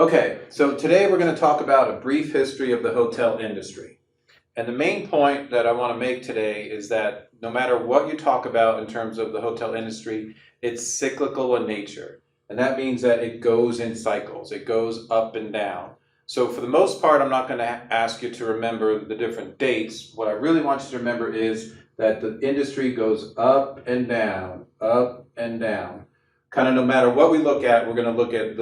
Okay, so today we're going to talk about a brief history of the hotel industry. And the main point that I want to make today is that no matter what you talk about in terms of the hotel industry, it's cyclical in nature. And that means that it goes in cycles, it goes up and down. So for the most part, I'm not going to ask you to remember the different dates. What I really want you to remember is that the industry goes up and down, up and down. Kind of no matter what we look at, we're going to look at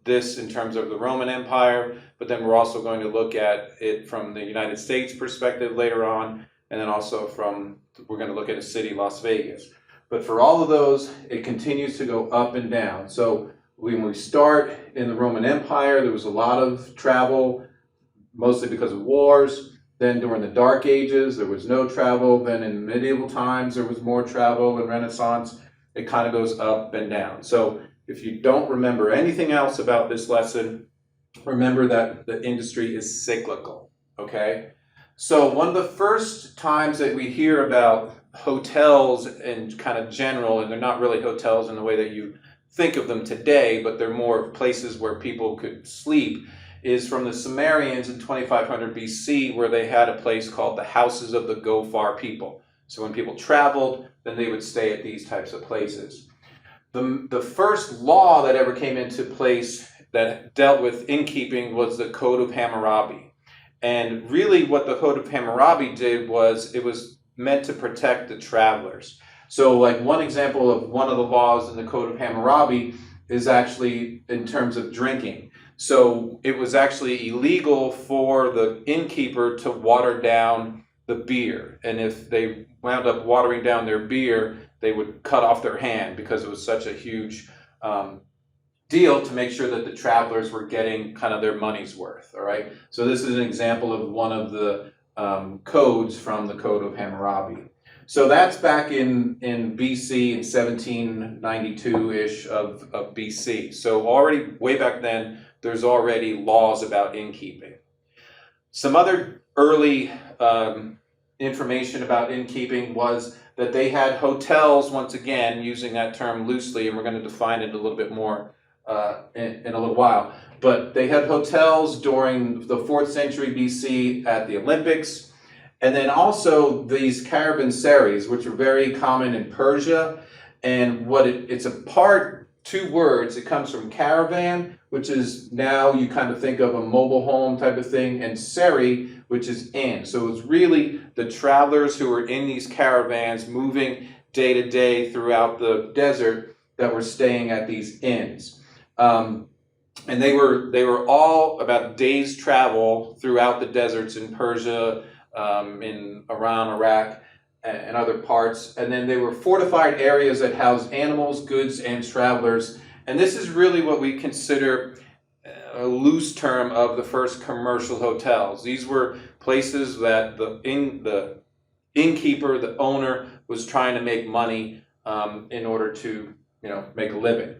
this in terms of the Roman Empire, but then we're also going to look at it from the United States perspective later on, and then also we're going to look at a city, Las Vegas. But for all of those, it continues to go up and down. So when we start in the Roman Empire, there was a lot of travel, mostly because of wars. Then during the Dark Ages, there was no travel. Then in medieval times, there was more travel, and Renaissance. It kind of goes up and down. So if you don't remember anything else about this lesson, remember that the industry is cyclical, okay? So one of the first times that we hear about hotels in kind of general, and they're not really hotels in the way that you think of them today, but they're more places where people could sleep, is from the Sumerians in 2500 BC, where they had a place called the houses of the Gofar people. So when people traveled, then they would stay at these types of places. The first law that ever came into place that dealt with innkeeping was the Code of Hammurabi. And really what the Code of Hammurabi did was it was meant to protect the travelers. So like one example of one of the laws in the Code of Hammurabi is actually in terms of drinking. So it was actually illegal for the innkeeper to water down the beer. And if they wound up watering down their beer, they would cut off their hand because it was such a huge deal to make sure that the travelers were getting kind of their money's worth, all right? So this is an example of one of the codes from the Code of Hammurabi. So that's back in BC, in 1792-ish of BC. So already, way back then, there's already laws about innkeeping. Some other early information about innkeeping was that they had hotels, once again, using that term loosely, and we're going to define it a little bit more in a little while. But they had hotels during the 4th century BC at the Olympics, and then also these caravanserais, which are very common in Persia. And what it's two words. It comes from caravan, which is now you kind of think of a mobile home type of thing, and seri, which is inn. So it's really the travelers who are in these caravans moving day to day throughout the desert that were staying at these inns. And they were all about a day's travel throughout the deserts in Persia, in Iran, Iraq, and other parts. And then they were fortified areas that housed animals, goods, and travelers. And this is really what we consider a loose term of the first commercial hotels. These were places that the innkeeper, the owner, was trying to make money in order to, make a living.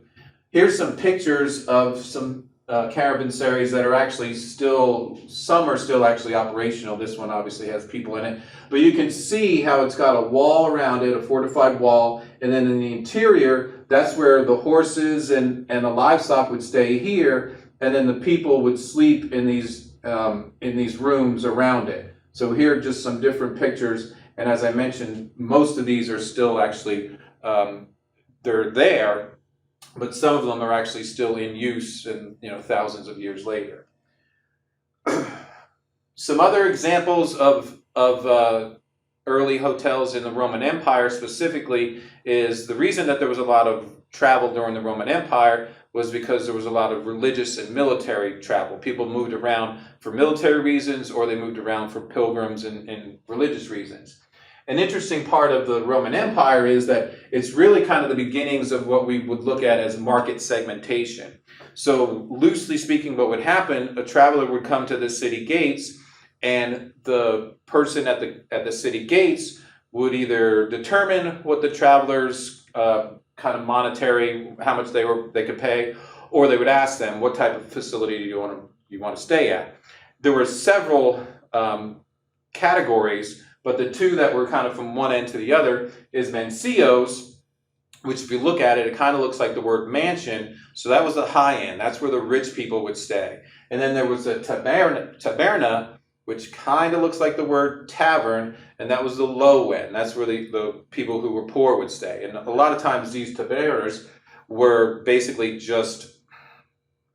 Here's some pictures of some caravanserais that are actually some are still actually operational. This one obviously has people in it. But you can see how it's got a wall around it, a fortified wall, and then in the interior, that's where the horses and the livestock would stay here, and then the people would sleep in these rooms around it. So here are just some different pictures, and as I mentioned, most of these are still actually, they're there, but some of them are actually still in use and thousands of years later. Some other examples of early hotels in the Roman Empire specifically is the reason that there was a lot of travel during the Roman Empire was because there was a lot of religious and military travel. People moved around for military reasons, or they moved around for pilgrims and religious reasons. An interesting part of the Roman Empire is that it's really kind of the beginnings of what we would look at as market segmentation. So loosely speaking, what would happen, a traveler would come to the city gates, and the person at the city gates would either determine what the travelers kind of monetary, how much they could pay, or they would ask them, what type of facility do you want to stay at? There were several categories, but the two that were kind of from one end to the other is mancios, which if you look at it, it kind of looks like the word mansion. So that was the high end. That's where the rich people would stay. And then there was a taberna, which kind of looks like the word tavern, and that was the low end. That's where the people who were poor would stay. And a lot of times these tabernas were basically just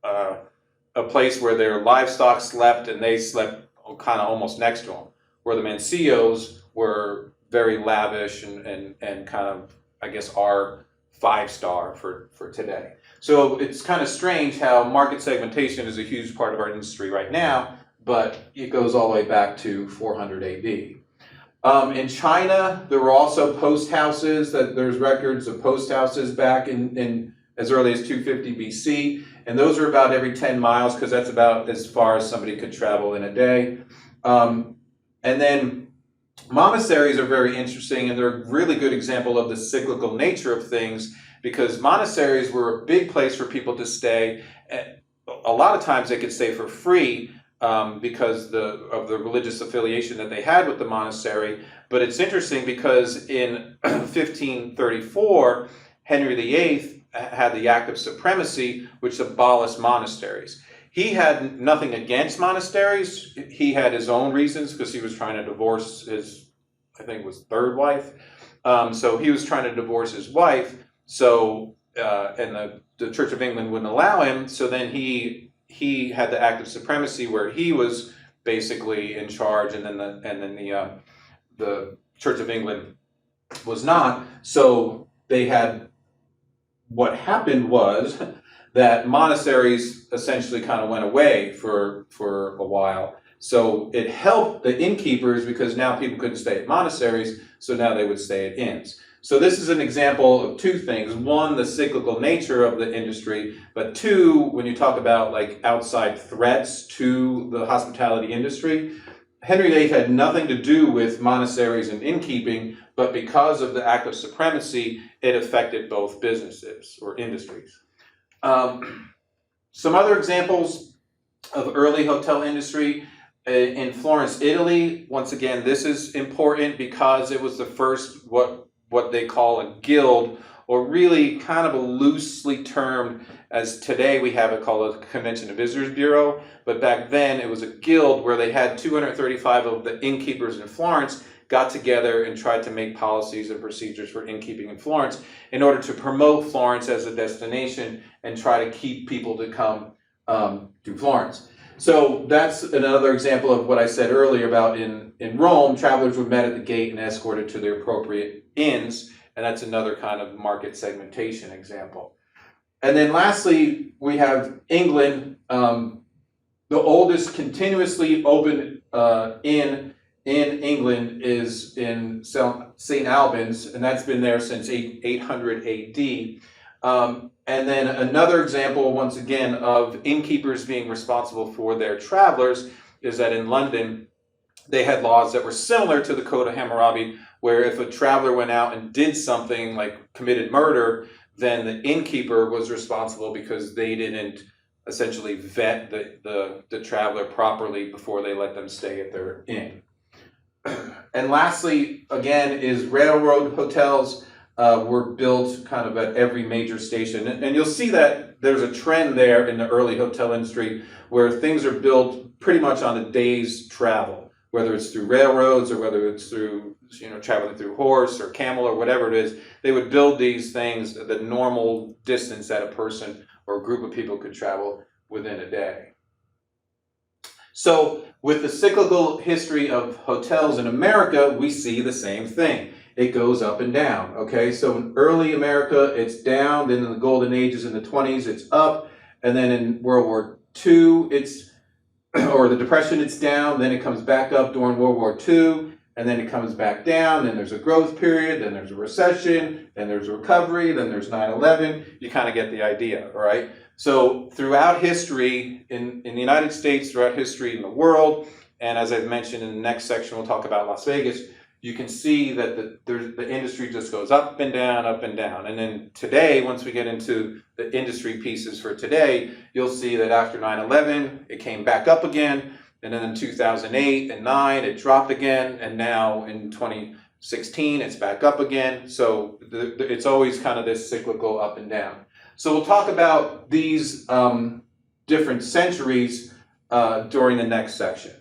a place where their livestock slept, and they slept kind of almost next to them. Where the mancillos were very lavish and kind of, I guess, are 5-star for today. So it's kind of strange how market segmentation is a huge part of our industry right now, but it goes all the way back to 400 AD. In China, there were also post houses. There's records of post houses back in as early as 250 BC, and those are about every 10 miles because that's about as far as somebody could travel in a day. And then monasteries are very interesting, and they're a really good example of the cyclical nature of things, because monasteries were a big place for people to stay. A lot of times they could stay for free because of the religious affiliation that they had with the monastery. But it's interesting because in 1534, Henry VIII had the Act of Supremacy, which abolished monasteries. He had nothing against monasteries. He had his own reasons because he was trying to divorce his, I think it was third wife. So he was trying to divorce his wife. So and the Church of England wouldn't allow him. So then he had the Act of Supremacy where he was basically in charge, and then the Church of England was not. So they had. What happened was that monasteries essentially kind of went away for a while. So it helped the innkeepers because now people couldn't stay at monasteries, so now they would stay at inns. So this is an example of two things. One, the cyclical nature of the industry, but two, when you talk about like outside threats to the hospitality industry, Henry VIII had nothing to do with monasteries and innkeeping, but because of the Act of Supremacy, it affected both businesses or industries. Some other examples of early hotel industry in Florence, Italy. Once again, this is important because it was the first what they call a guild, or really kind of a loosely termed, as today we have it called a Convention and Visitors Bureau, but back then it was a guild where they had 235 of the innkeepers in Florence got together and tried to make policies and procedures for innkeeping in Florence in order to promote Florence as a destination and try to keep people to come to Florence. So that's another example of what I said earlier about in Rome, travelers were met at the gate and escorted to their appropriate inns, and that's another kind of market segmentation example. And then lastly, we have England. The oldest continuously open inn in England is in St. Albans, and that's been there since 800 AD. And then another example, once again, of innkeepers being responsible for their travelers is that in London, they had laws that were similar to the Code of Hammurabi, where if a traveler went out and did something like committed murder, then the innkeeper was responsible because they didn't essentially vet the traveler properly before they let them stay at their inn. And lastly, again, is railroad hotels were built kind of at every major station. And you'll see that there's a trend there in the early hotel industry where things are built pretty much on a day's travel, whether it's through railroads or whether it's through, traveling through horse or camel or whatever it is. They would build these things at the normal distance that a person or a group of people could travel within a day. So with the cyclical history of hotels in America, we see the same thing. It goes up and down, okay? So in early America, it's down. Then in the golden ages in the 20s, it's up. And then in World War II, or the Depression, it's down. Then it comes back up during World War II. And then it comes back down. Then there's a growth period. Then there's a recession. Then there's a recovery. Then there's 9/11. You kind of get the idea, all right? So throughout history, in the United States, throughout history in the world, and as I've mentioned in the next section, we'll talk about Las Vegas, you can see that the industry just goes up and down, up and down. And then today, once we get into the industry pieces for today, you'll see that after 9/11, it came back up again. And then in 2008 and 9, it dropped again. And now in 16, it's back up again. So it's always kind of this cyclical up and down. So we'll talk about these different centuries during the next section.